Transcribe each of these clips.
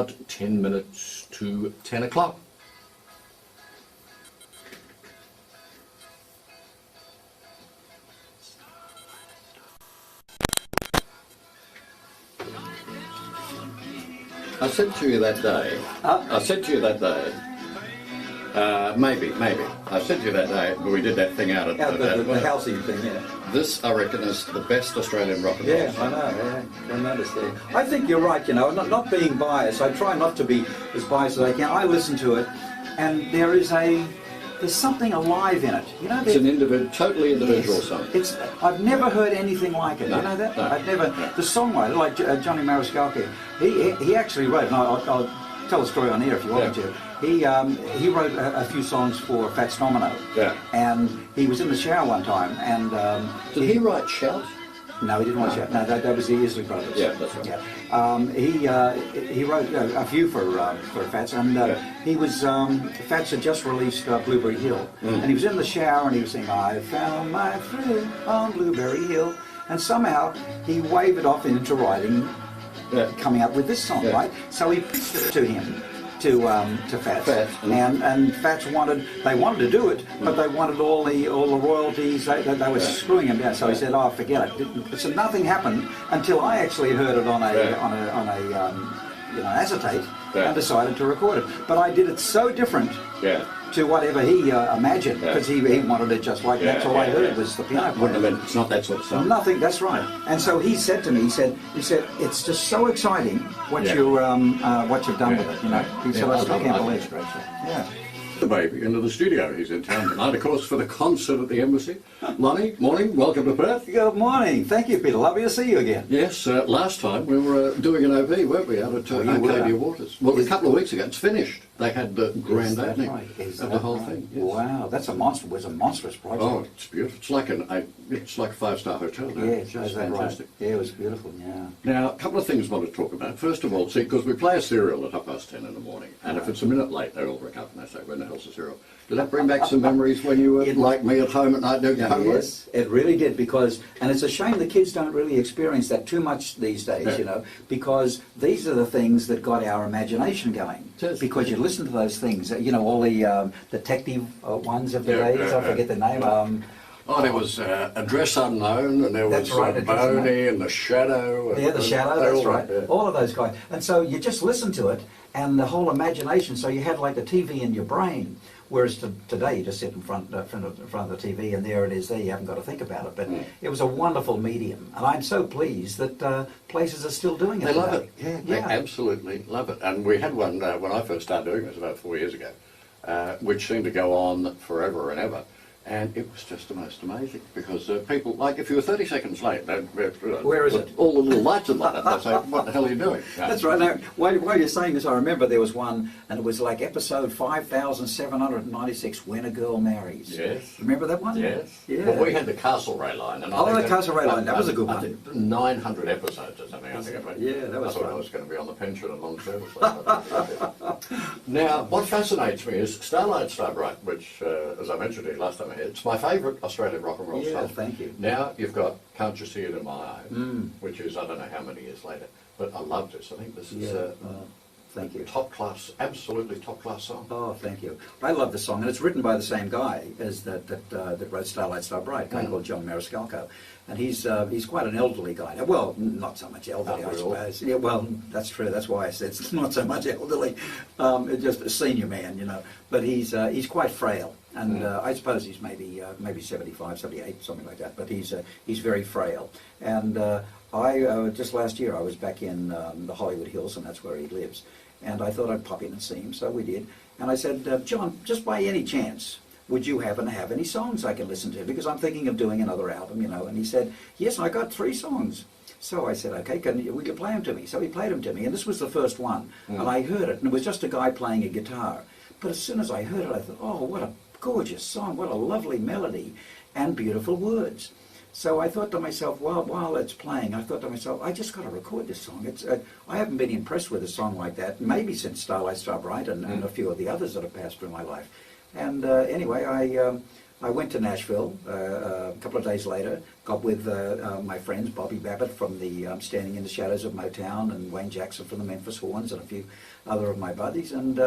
about 10 minutes to 10 o'clock. I said to you that day, maybe. I said to you that day, we did that thing out at the housing thing, yeah. This, I reckon, is the best Australian rock and roll. Yeah, I know, yeah. I noticed that. I think you're right, you know, not being biased. I try not to be as biased as I can. I listen to it, and there's something alive in it. You know, it's totally individual song. I've never heard anything like it. No, you know that? no, I've never. No. The songwriter, like Johnny Mariscalco, he actually wrote. And I'll tell a story on here if you want me to. He wrote a few songs for Fats Domino. Yeah. And he was in the shower one time, and did he write Shout? No, he didn't write Shout. No, that was the Isley Brothers. Yeah, that's right. Yeah. He wrote a few for Fats, and he was Fats had just released Blueberry Hill, and he was in the shower and he was saying, "I found my thrill on Blueberry Hill," and somehow he waved it off into writing, coming up with this song, right? So he pitched it to him. To Fats, and Fats wanted to do it, but they wanted all the royalties. They were screwing him down. So he said, "Oh, forget it." So nothing happened until I actually heard it on a acetate and decided to record it. But I did it so different to whatever he imagined, because he wanted it just like that. So I heard was the piano player. It's not that sort of song. Nothing. That's right. And so he said to me, he said, "It's just so exciting what you've done with it." You know, he said, "I still can't believe it." Yeah. The baby into the studio. He's in town tonight, of course, for the concert at the Embassy. Lonnie, morning, welcome to Perth. Good morning. Thank you, Peter. Lovely to see you again. Yes, last time we were doing an OV, weren't we, out at Arcadia Waters? Well, a couple of weeks ago, it's finished. They had the grand opening of the whole thing. Yes. Wow, that's a monstrous project. Oh, it's beautiful. It's like a 5-star hotel. Yeah, it's fantastic. Right. Yeah, it was beautiful. Yeah. Now, a couple of things I want to talk about. First of all, see, because we play a serial at 10:30 in the morning, and if it's a minute late, they all ring up and they say, "When the hell's the serial?" Did that bring back some memories when you were like me at home at night doing your homework? Yes, it really did, and it's a shame the kids don't really experience that too much these days, you know, because these are the things that got our imagination going. Because you listen to those things, you know, all the detective ones of the days, I forget the name. There was Address Unknown, and there was Boney and The Shadow. The Shadow, that's right. All of those guys. And so you just listen to it, and the whole imagination, so you had like the TV in your brain. Whereas today you just sit in front of the TV and there it is there, you haven't got to think about it. But it was a wonderful medium, and I'm so pleased that places are still doing it. They love it. Yeah, they absolutely love it. And we had one when I first started doing this about 4 years ago, which seemed to go on forever and ever. And it was just the most amazing, because people, like if you were 30 seconds late, where is it? All the little lights and like that, they'd say, "What the hell are you doing?" That's right. Now, while you're saying this, I remember there was one, and it was like episode 5796, When a Girl Marries. Yes. Remember that one? Yes. Yeah. Well, we had the Castlereagh line. And the Castlereagh line, that was a good one. I think 900 episodes or something, I think. Yeah, that was I thought I was going to be on the pension and long service. Now, what fascinates me is Starlight Starbright, which, as I mentioned to you last time, it's my favourite Australian rock and roll song. Yeah, thank you. Now you've got Can't You See It in My Eyes, which is, I don't know how many years later, but I love this. I think this is thank you. Top class, absolutely top class song. Oh, thank you. I love the song, and it's written by the same guy as that wrote Starlight Starbright, a guy called John Mariscalco. And he's quite an elderly guy. Well, not so much elderly, I suppose. Yeah, well, that's true. That's why I said it's not so much elderly. Just a senior man, you know. But he's quite frail, and I suppose he's maybe 75, 78, something like that. But he's very frail. And I just last year I was back in the Hollywood Hills, and that's where he lives. And I thought I'd pop in and see him, so we did. And I said, "John, just by any chance, would you happen to have any songs I can listen to? Because I'm thinking of doing another album, you know." And he said, "Yes, I got 3 songs." So I said, "Okay, will you play them to me?" So he played them to me, and this was the first one. And I heard it, and it was just a guy playing a guitar. But as soon as I heard it, I thought, "Oh, what a gorgeous song, what a lovely melody, and beautiful words." So I thought to myself, while it's playing, I thought to myself, I just got to record this song. I haven't been impressed with a song like that, maybe since Starlight Starbright and a few of the others that have passed through my life. And anyway, I went to Nashville a couple of days later, got with my friends, Bobby Babbitt from the Standing in the Shadows of Motown, and Wayne Jackson from the Memphis Horns, and a few other of my buddies, and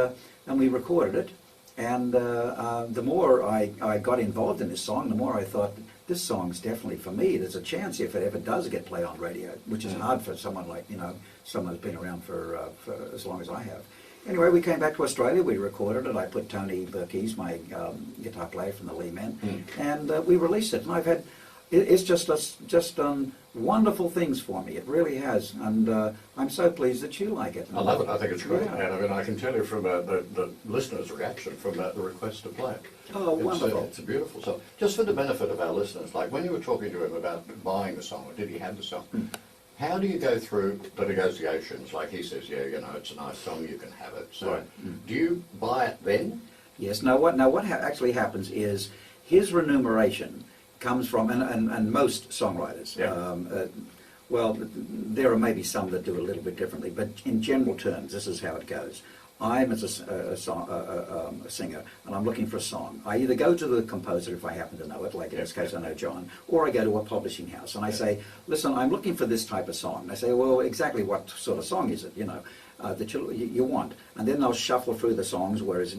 we recorded it. And the more I got involved in this song, the more I thought, this song's definitely for me. There's a chance if it ever does get played on radio, which is hard for someone like, someone who's been around for as long as I have. Anyway, we came back to Australia, we recorded it. I put Tony Burkees, my guitar player from the Lee Men, and we released it. And I've had, it's just done wonderful things for me. It really has, and I'm so pleased that you like it. I love it. I think it's great, Yeah. and I mean I can tell you from the listeners' reaction from the request to play it. Oh, wonderful! It's a beautiful song. Just for the benefit of our listeners, like when you were talking to him about buying the song, or did he have the song? How do you go through the negotiations? Like he says, yeah, it's a nice song, you can have it. So, Right. do you buy it then? Yes. Now what actually happens is his remuneration comes from, and most songwriters, Yeah. well, there are maybe some that do it a little bit differently, but in general terms, this is how it goes. I'm as a singer, and I'm looking for a song. I either go to the composer if I happen to know it, like in this case I know John, or I go to a publishing house and I say, listen, I'm looking for this type of song. They say, well, exactly what sort of song is it, that you want? And then they'll shuffle through the songs, whereas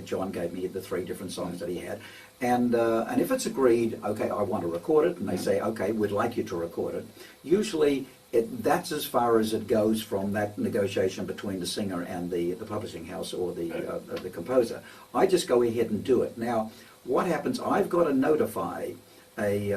John gave me the 3 different songs that he had. And if it's agreed, okay, I want to record it, and they say, okay, we'd like you to record it. Usually, that's as far as it goes from that negotiation between the singer and the publishing house or the composer. I just go ahead and do it. Now, what happens? I've got to notify a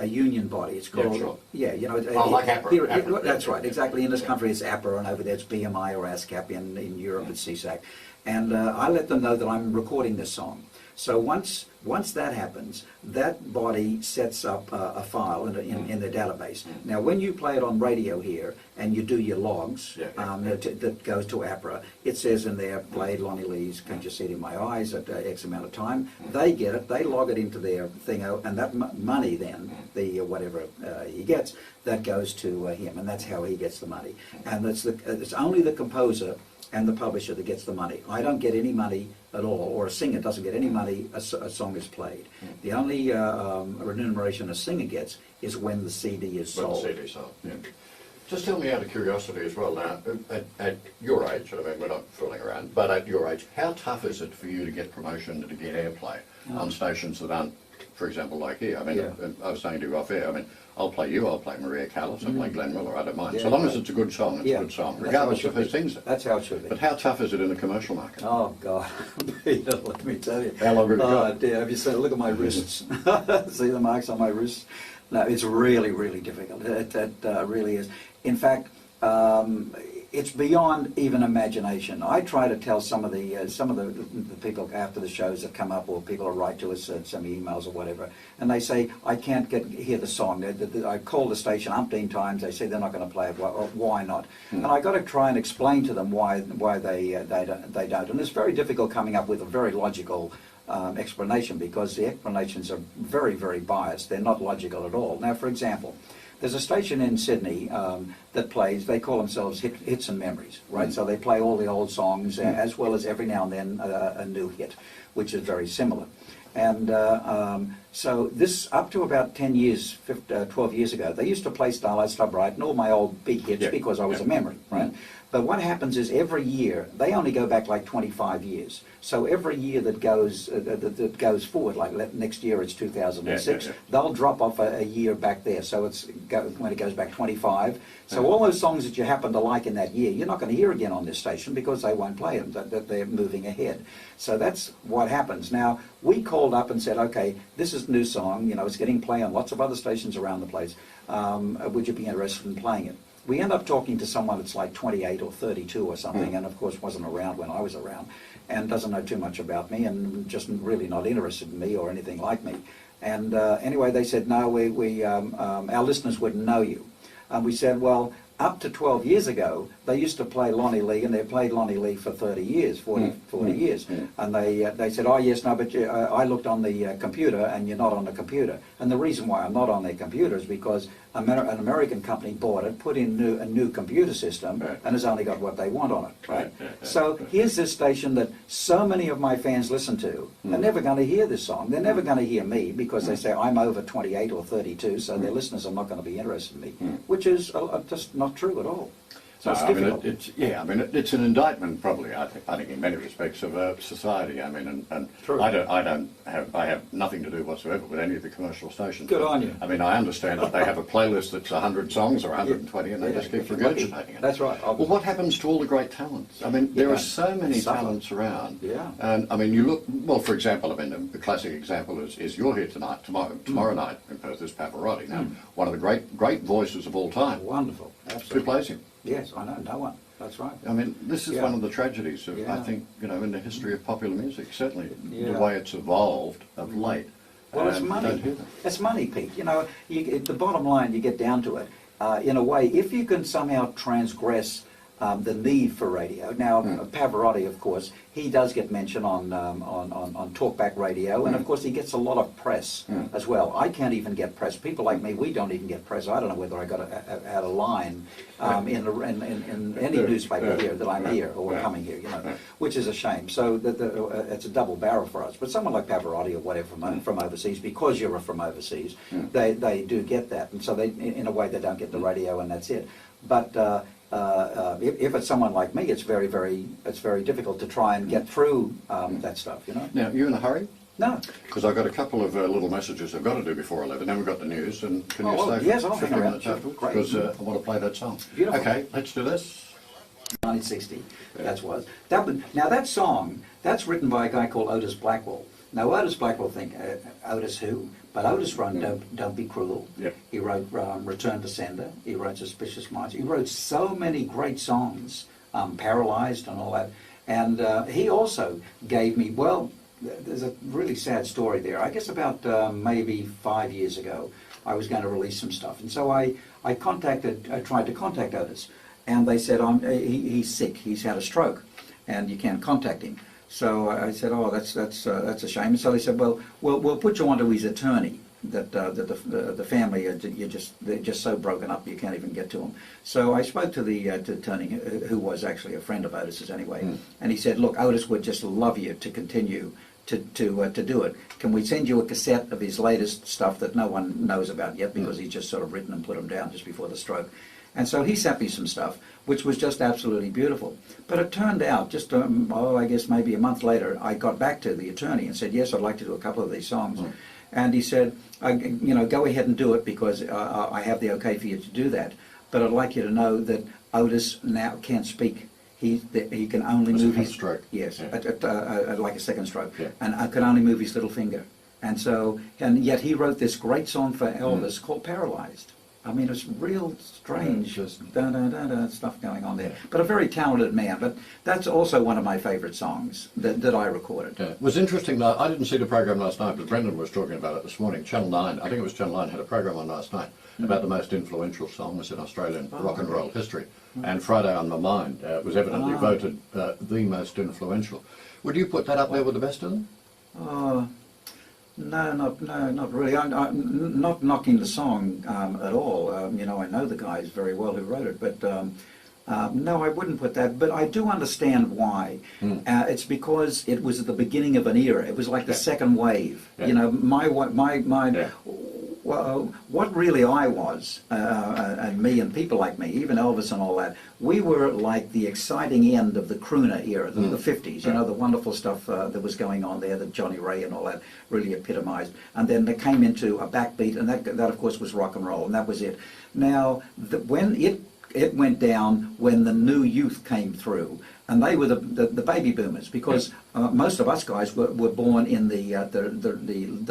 union body. It's called Like APRA. That's right, exactly. In this country, it's APRA, and over there, it's BMI or ASCAP. In Europe, it's CSAC. And I let them know that I'm recording this song. So once that happens, that body sets up a file in their database. Now, when you play it on radio here and you do your logs that goes to APRA, it says in there, played Lonnie Lee's Can't You See It in My Eyes at X amount of time. They get it, they log it into their thing, and that money then, the whatever he gets, that goes to him, and that's how he gets the money. And it's only the composer and the publisher that gets the money. I don't get any money at all, or a singer doesn't get any money a song is played. The only remuneration a singer gets is when the CD is sold. When the CD is sold, yeah. Just tell me out of curiosity as well now, at your age, I mean we're not fooling around, but at your age, how tough is it for you to get promotion, to get airplay on stations that aren't, for example, like here? I mean, I was saying to you off air, I mean, I'll play you, I'll play Maria Callas, I'll play Glenn Miller, I don't mind. So long as it's a good song, it's a good song, regardless of who sings it. That's how it should be. But how tough is it in the commercial market? Oh, God. Peter, let me tell you. How long have you got? Oh, dear. Have you seen, look at my wrists. See the marks on my wrists? No, it's really, really difficult. It really is. In fact, it's beyond even imagination. I try to tell some of the people after the shows that come up, or people who write to us, send me emails or whatever, and they say, I can't hear the song. I call the station umpteen times. They say they're not going to play it. Why not? And I got to try and explain to them why they don't. And it's very difficult coming up with a very logical explanation, because the explanations are very, very biased. They're not logical at all. Now, for example, there's a station in Sydney that plays, they call themselves Hits and Memories, right? So they play all the old songs as well as every now and then a new hit, which is very similar. And so this, up to about 10 years, 12 years ago, they used to play Starlight Star Bright and all my old big hits because I was a memory, right? But what happens is every year, they only go back like 25 years. So every year that goes forward, like next year it's 2006, they'll drop off a year back there. So when it goes back 25. So all those songs that you happen to like in that year, you're not going to hear again on this station because they won't play them, that they're moving ahead. So that's what happens. Now, we called up and said, okay, this is a new song, it's getting played on lots of other stations around the place. Would you be interested in playing it? We end up talking to someone that's like 28 or 32 or something, and of course wasn't around when I was around, and doesn't know too much about me, and just really not interested in me or anything like me. And anyway, they said, no, our listeners wouldn't know you. And we said, well, up to 12 years ago, they used to play Lonnie Lee, and they played Lonnie Lee for 30 years, 40 years. And they said, oh yes, no, but I looked on the computer, and you're not on the computer. And the reason why I'm not on their computer is because an American company bought it, put in a new computer system, and has only got what they want on it. Right? So here's this station that so many of my fans listen to. They're never going to hear this song. They're never going to hear me, because they say I'm over 28 or 32, so their listeners are not going to be interested in me, which is just not true at all. So it's difficult. It's an indictment, probably. I think in many respects of society. I mean, and True. I have nothing to do whatsoever with any of the commercial stations. Good on you. I mean, I understand that they have a playlist that's 100 songs or 120, and they just keep regurgitating it. That's right. Well, what happens to all the great talents? I mean, there are so many talents around. Yeah. And I mean, you look. Well, for example, I mean, the classic example is you're here tonight. Tomorrow night in Perth is Pavarotti. Now, one of the great voices of all time. Wonderful. Absolutely. Who plays him? Yes, I know. No one. That's right. I mean, this is one of the tragedies of, I think, in the history of popular music, certainly the way it's evolved of late. Well, it's money. It's money, Pete. The bottom line, you get down to it, in a way, if you can somehow transgress the need for radio. Now, Pavarotti, of course, he does get mentioned on talkback radio, and of course he gets a lot of press as well. I can't even get press. People like me, we don't even get press. I don't know whether I had a line in any newspaper here that I'm here or coming here, which is a shame. So it's a double barrel for us. But someone like Pavarotti or whatever from overseas, because you're from overseas, they do get that, and so they, in a way, they don't get the radio, and that's it. But if it's someone like me, it's very difficult to try and get through that stuff, Now, you in a hurry? No. Because I've got a couple of little messages I've got to do before 11. Then we've got the news, and can you stay yes, for I'll 15 hang around. minutes afterwards? Because I want to play that song. Beautiful. Okay, let's do this. 1960, now that song, that's written by a guy called Otis Blackwell. Now Otis Blackwell Otis who? But Otis wrote Don't Be Cruel. Yep. He wrote Return to Sender. He wrote Suspicious Minds. He wrote so many great songs, Paralyzed and all that. And he also gave me, well, there's a really sad story there. I guess about maybe 5 years ago, I was going to release some stuff. And so I tried to contact Otis. And they said, he's sick, he's had a stroke, and you can't contact him. So I said, oh, that's a shame. And so they said, well, we'll put you onto his attorney. That the family they're just so broken up you can't even get to them. So I spoke to the attorney, who was actually a friend of Otis's anyway, and he said, look, Otis would just love you to continue to do it. Can we send you a cassette of his latest stuff that no one knows about yet, because he's just sort of written and put them down just before the stroke. And so he sent me some stuff, which was just absolutely beautiful. But it turned out, just, I guess maybe a month later, I got back to the attorney and said, yes, I'd like to do a couple of these songs. And he said, go ahead and do it, because I have the okay for you to do that. But I'd like you to know that Otis now can't speak. He can only move his stroke. Yes, like a second stroke, yeah. And can only move his little finger. And yet he wrote this great song for Elvis called Paralyzed. I mean, it's real strange stuff going on there. But a very talented man. But that's also one of my favourite songs that I recorded. Yeah. It was interesting. I didn't see the program last night, but Brendan was talking about it this morning. Channel 9, I think it was Channel 9, had a program on last night about the most influential songs in Australian rock and roll history. And Friday on My Mind was evidently voted the most influential. Would you put that up there with the best of them? No, not really. I'm not knocking the song at all. I know the guys very well who wrote it, but no, I wouldn't put that. But I do understand why. It's because it was at the beginning of an era. It was like the second wave. Yeah. What really I was, and me and people like me, even Elvis and all that, we were like the exciting end of the crooner era, the 50s, the wonderful stuff that was going on there, that Johnny Ray and all that really epitomized. And then they came into a backbeat, and that of course was rock and roll, and that was it. Now, when it went down when the new youth came through, and they were the baby boomers, because most of us guys were born in the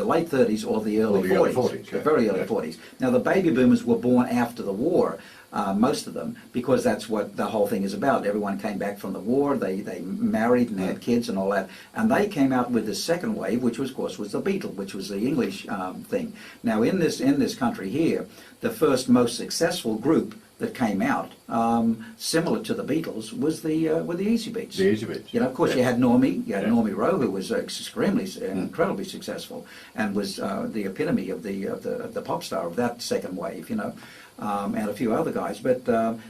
late 30s or the early 40s, the very early 40s. Now the baby boomers were born after the war, most of them, because that's what the whole thing is about. Everyone came back from the war, they married and had kids and all that, and they came out with the second wave, which was, of course, was the Beatles, which was the English thing. Now in this country here, the first most successful group that came out, similar to the Beatles, were the Easy Beats. The Easy Beats. You know, of course, Yeah. you had Normie, Yeah. Normie Rowe, who was incredibly successful, and was the epitome of the pop star of that second wave. You know, and a few other guys. But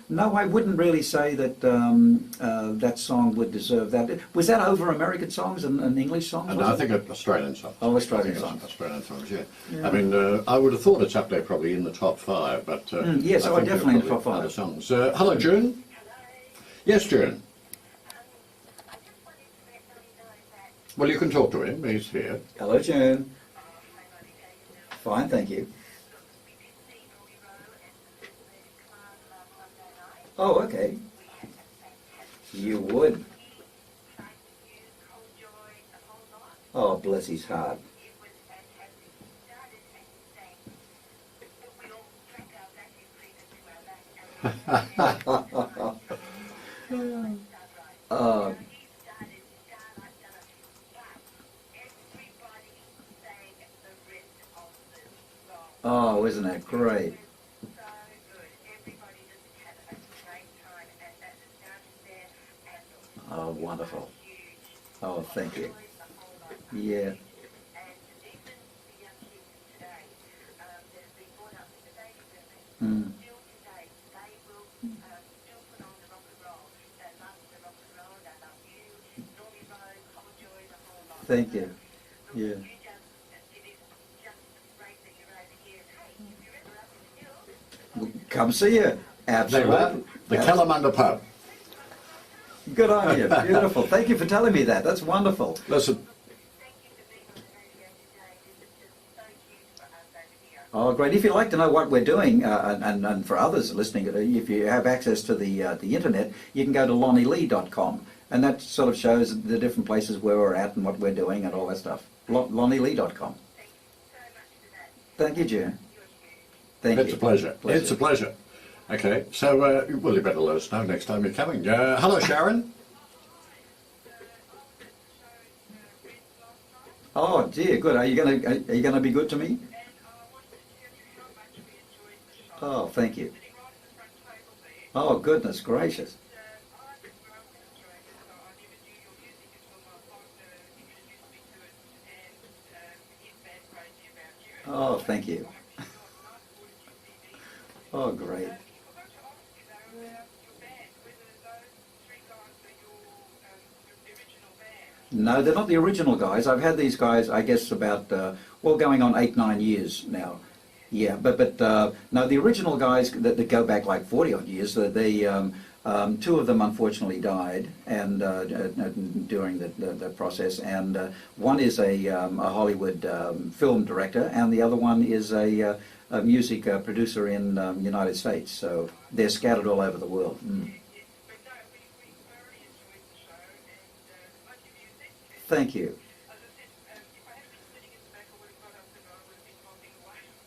no, I wouldn't really say that that song would deserve that. Was that over American songs and English songs? And I think Australian songs. Oh, Australian I think songs. Australian songs, yeah. Yeah. I mean, I would have thought it's up there probably in the top 5, but yes, I think definitely in the there are top 5. probably other songs. Hello, June. Yes, June. Well, you can talk to him. He's here. Hello, June. Fine, thank you. Oh, okay. You would. Oh, bless his heart. Oh, oh, isn't that great? Oh, wonderful. Oh, thank you. Yeah. Mm. Thank you. Yeah. Come see you. There you are. Absolutely. The Kalamunda Pub. Good on you. Beautiful. Thank you for telling me that. That's wonderful. Listen, Oh, great. If you'd like to know what we're doing, and for others listening, if you have access to the internet, you can go to lonnielee.com, and that sort of shows the different places where we're at and what we're doing and all that stuff. lonnielee.com. Thank you, June. Thank it's you. a pleasure. It's a pleasure. Okay, so, well, you better let us know next time you're coming. Hello, Sharon. Oh, dear, good. Are you gonna be good to me? Oh, thank you. Oh, goodness gracious. Oh, thank you. Oh, great. No, they're not the original guys. I've had these guys, I guess, about, going on 8-9 years now. Yeah, but no, the original guys that go back like 40-odd years, two of them unfortunately died and during the process, and one is a Hollywood film director, and the other one is a music producer in the United States. So they're scattered all over the world. Mm. Thank you.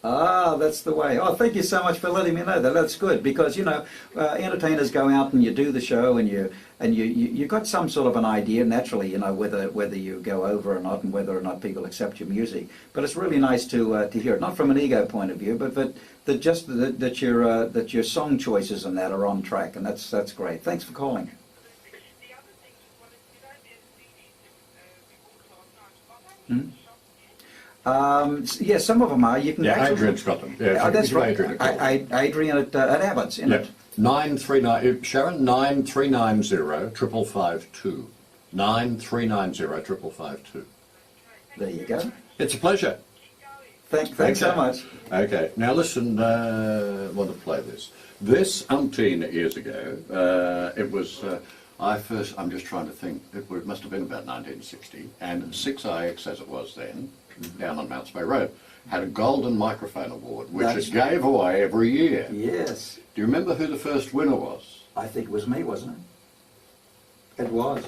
Ah, that's the way. Oh, thank you so much for letting me know that. That's good because entertainers go out and you do the show and you got some sort of an idea naturally, whether you go over or not and whether or not people accept your music. But it's really nice to hear it, not from an ego point of view, but that your song choices and that are on track, and that's great. Thanks for calling. Hmm? Yeah, some of them are. You can actually, Adrian's got them. Yeah, that's right. Adrian at Abbott's, isn't it? 939 Sharon 9390 5552. 9390 5552. There you go. It's a pleasure. Thanks so much. Okay, now listen. I want to play this. This umpteen years ago. It was. I'm just trying to think. It must have been about 1960, and 6IX, as it was then, down on Mounts Bay Road, had a golden microphone award, which it gave away every year. Yes. Do you remember who the first winner was? I think it was me, wasn't it? It was.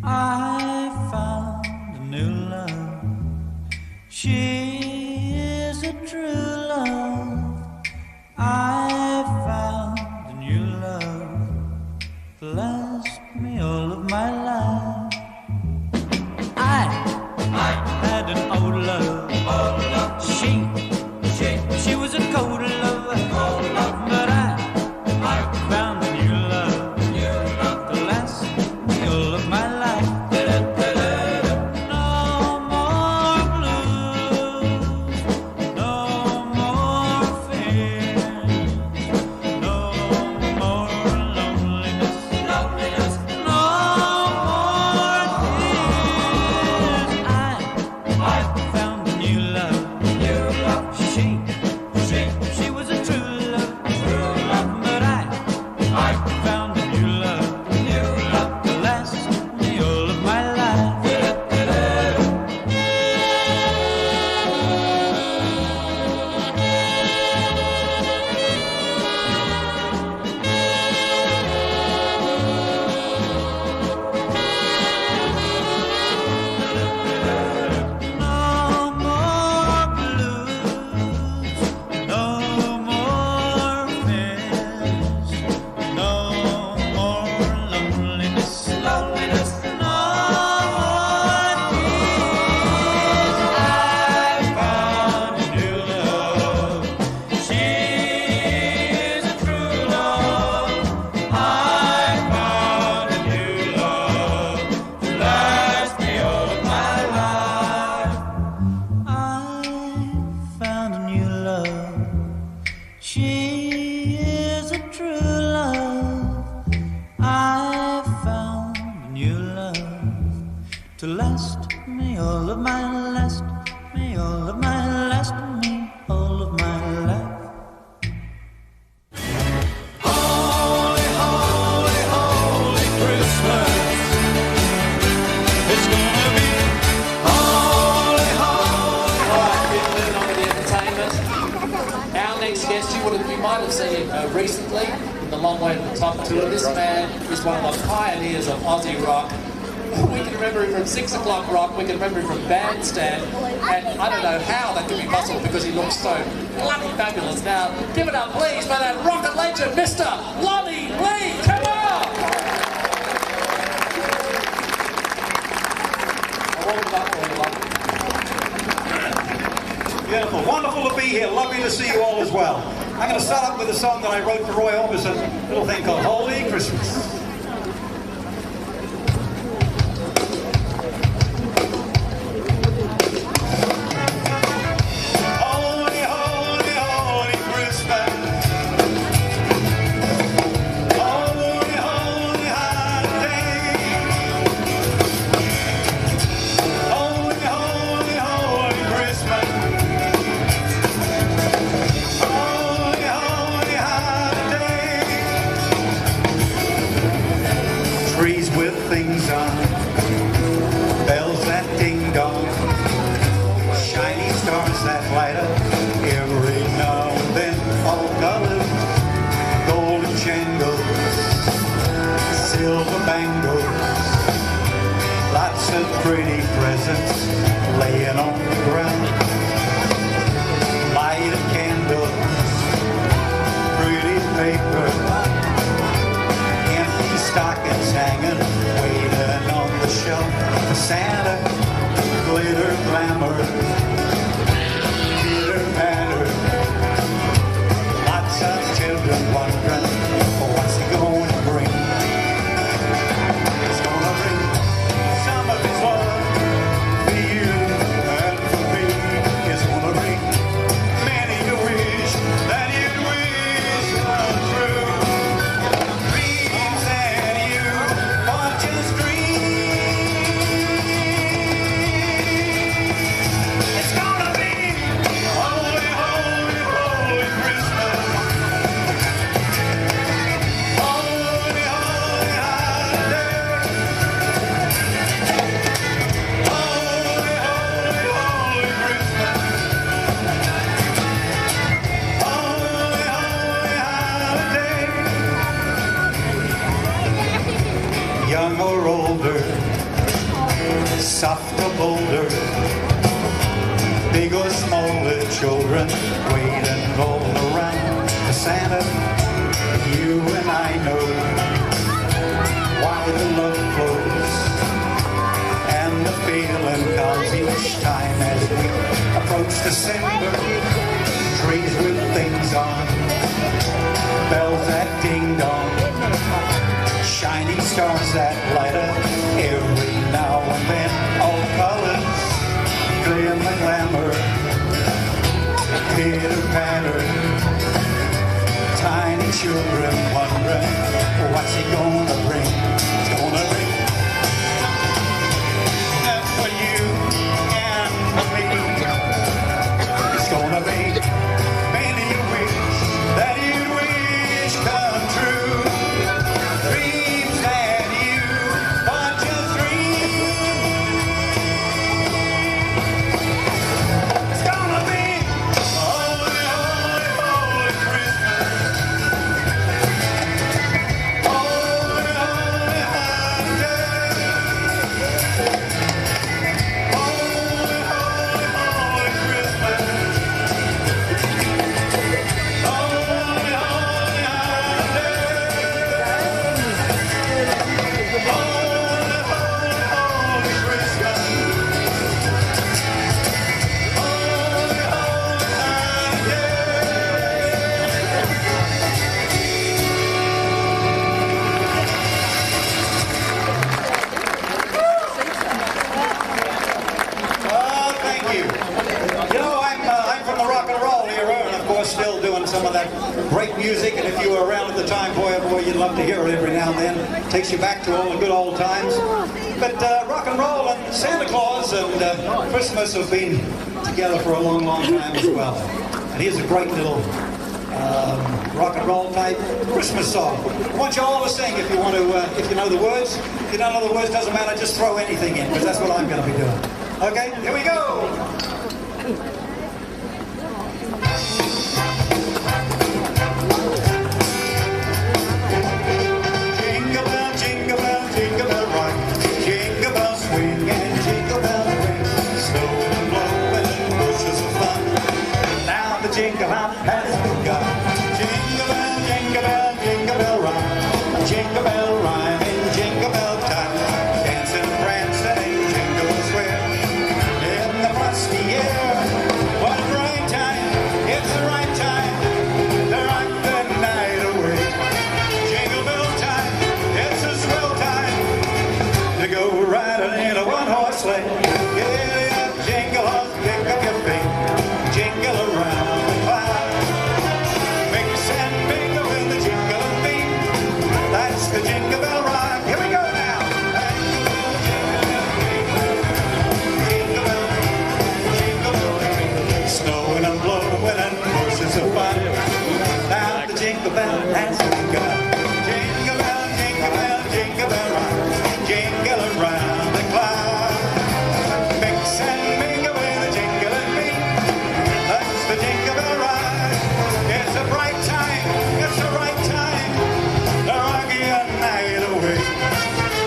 I found a new love. She is a true love. I found a new love to last me all of my life. I to last me all of my last, me all of my last, me all of my life. Holy, holy, holy Christmas. It's gonna be holy, holy. Right, we're moving on with the entertainment. Our next guest, you might have seen him recently in the Long Way to the Top tour. This man is one of the pioneers of Aussie rock. We can remember him from 6 O'Clock Rock, we can remember him from Bandstand, and I don't know how that could be possible because he looks so bloody fabulous. Now, give it up please for that rocket legend, Mr. Lonnie Lee, come on! Beautiful, wonderful to be here, lovely to see you all as well. I'm going to start up with a song that I wrote for Roy Orbison, a little thing called Holy Christmas. Trees with things on, bells that ding dong, shiny stars that light up every now and then, all colored, golden jangles, silver bangles, lots of pretty presents laying on the ground, lighted candles, pretty paper, stockings hanging, waiting on the shelf for Santa, glitter, glamour, pitter patter, lots of children wondering what's he gonna bring. He's gonna bring some of his love for you and for me. He's gonna bring many a wish that you'd wish come true. Young or older, soft or bolder, big or smaller children waiting all around for Santa. You and I know why the love flows and the feeling comes each time as we approach December. Trees with things on, bells that ding dong, shiny stars that light up every now and then, all colors, glimmer, glamour, pitter patter, tiny children wondering what's he gonna bring. He's gonna bring that for you and for me. It's gonna be many a wish that you wish come true. Still doing some of that great music, and if you were around at the time, boy oh boy, you'd love to hear it every now and then. Takes you back to all the good old times. But rock and roll and Santa Claus and Christmas have been together for a long, long time as well. And here's a great little rock and roll type Christmas song. I want you all to sing if you want to, if you know the words. If you don't know the words, doesn't matter, just throw anything in, because that's what I'm going to be doing. Okay, here we go. Jingle bell, jingle bell, jingle bell rock. Jingle bell swing and jingle bell ring. Snow and blowing and bushes of fun. Now the jingle hop has begun. Jingle bell, jingle bell, jingle bell rock. Jingle bell rhyme and jingle bell time. Dancing and prancing and jingle swear. In the frosty air, what a bright time. It's the right time to rock the night away. Jingle bell time, it's a swell time to go riding in a one-horse sleigh. Get up, jingle up, pick up your feet. Jingle around the clock. Mix and mingle with the jingle beat. That's the jingle bell rock. Here we go now. Jingle bell, jingle bell, snowing and blowing and horses are fun. Now the jingle bell has begun. Jingle bell, jingle bell, jingle bell rock. Jingle around the clock. Mix and mingle with the jingle and beat. That's the jingle bell rock. It's a bright time, it's the right time to rock your night away.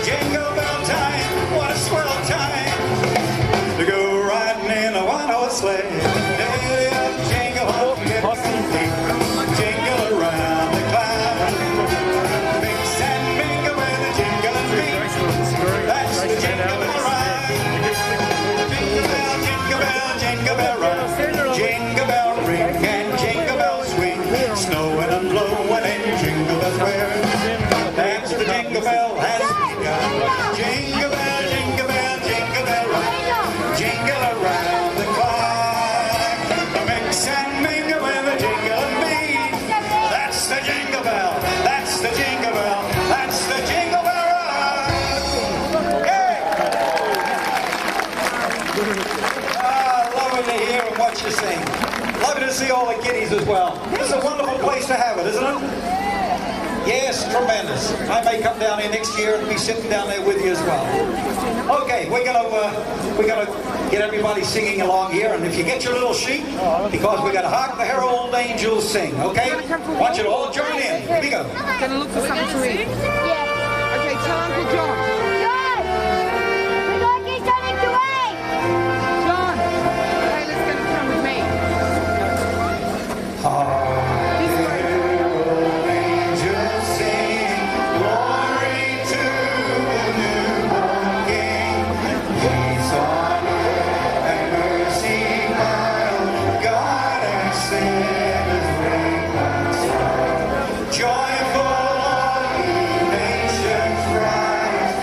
Jingle bell time, what a swell time to go riding in a one-horse sleigh. Jingle up, get your feet. Jingle around the clock. Mix and mingle with the jingle and beat. That's the jingle bell ride. Jingle bell, jingle bell rock. Jingle bell ring and jingle bell swing. Snowing and blowing and jingle bells wear. That's the jingle bell has begun. Jingle bell, jingle bell, jingle bell rock. Jingle around the clock. Mix and mingle with the jingle and beat. That's the jingle bell. That's the jingle bell. That's the jingle bell rock. Hey! Lovely to hear and watch you sing. Lovely to see all the kiddies as well. It's a wonderful place to have it, isn't it? Yes, tremendous. I may come down here next year and be sitting down there with you as well. Okay, we're gonna get everybody singing along here, and if you get your little sheet, because we're gonna hark the herald angels sing. Okay, want you to all join in. Here we go. Gonna look for something to eat. Yeah. Okay, tell Uncle John. John! We'd like to eat something to eat! John, Layla's gonna come with me. This way. Herald angels sing, glory to the newborn King. Peace on earth and mercy mild, God and sinners reign on star. Joyful all ye nations rise,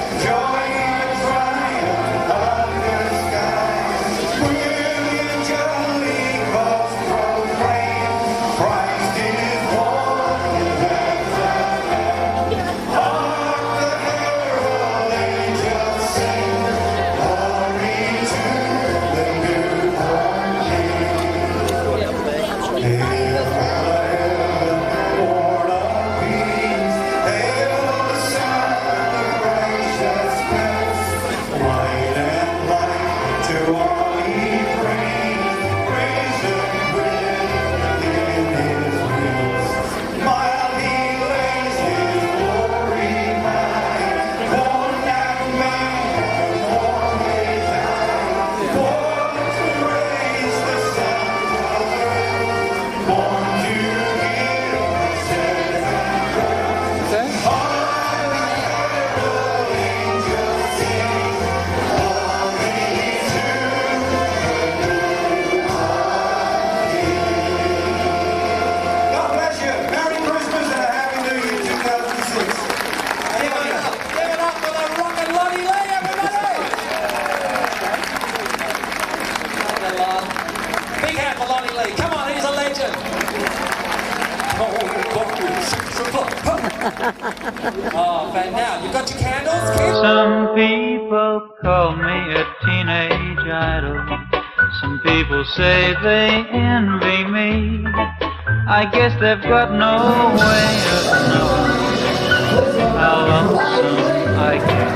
Oh, but now, you got your candles, kids? Some people call me a teenage idol. Some people say they envy me. I guess they've got no way of knowing how lonesome I get.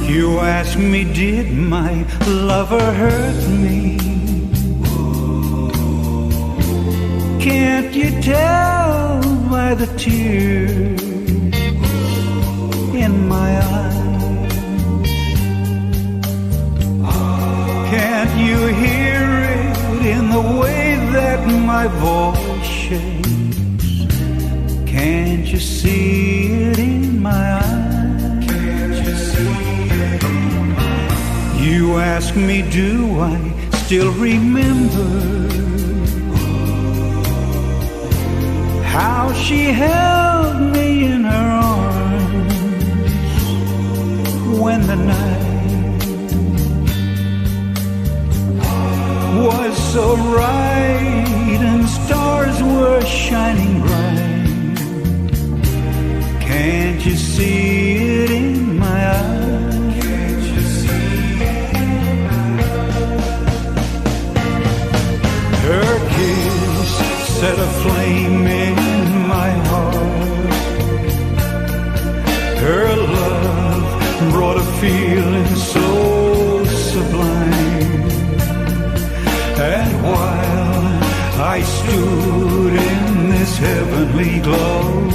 You ask me, did my lover hurt me? Can't you tell by the tears in my eyes? Can't you hear it in the way that my voice shakes? Can't you see it in my eyes? You ask me, do I still remember how she held me in her arms when the night was so bright and stars were shining bright? Can't you see it in my eyes? Her kiss set a flame in my heart. Her love brought a feeling so I stood in this heavenly glow.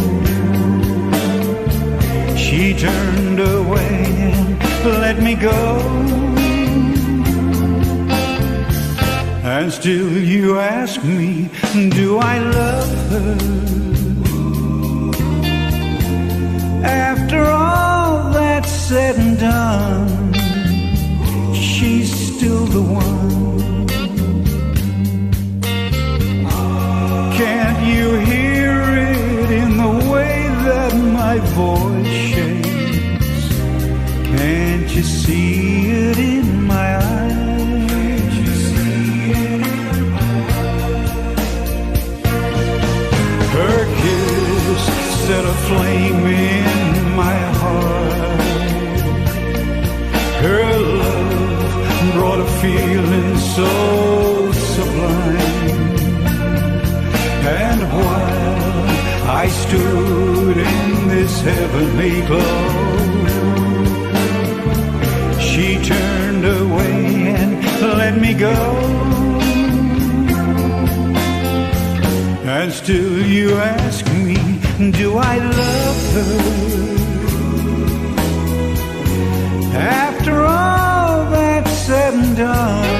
She turned away and let me go. And still you ask me, do I love her? After all that's said and done, she's still the one. Can't you hear it in the way that my voice shakes? Can't you see it in my eyes? Her kiss set a flame in my heart. Her love brought a feeling so sublime. And while I stood in this heavenly glow, she turned away and let me go. And still you ask me, do I love her? After all that's said and done,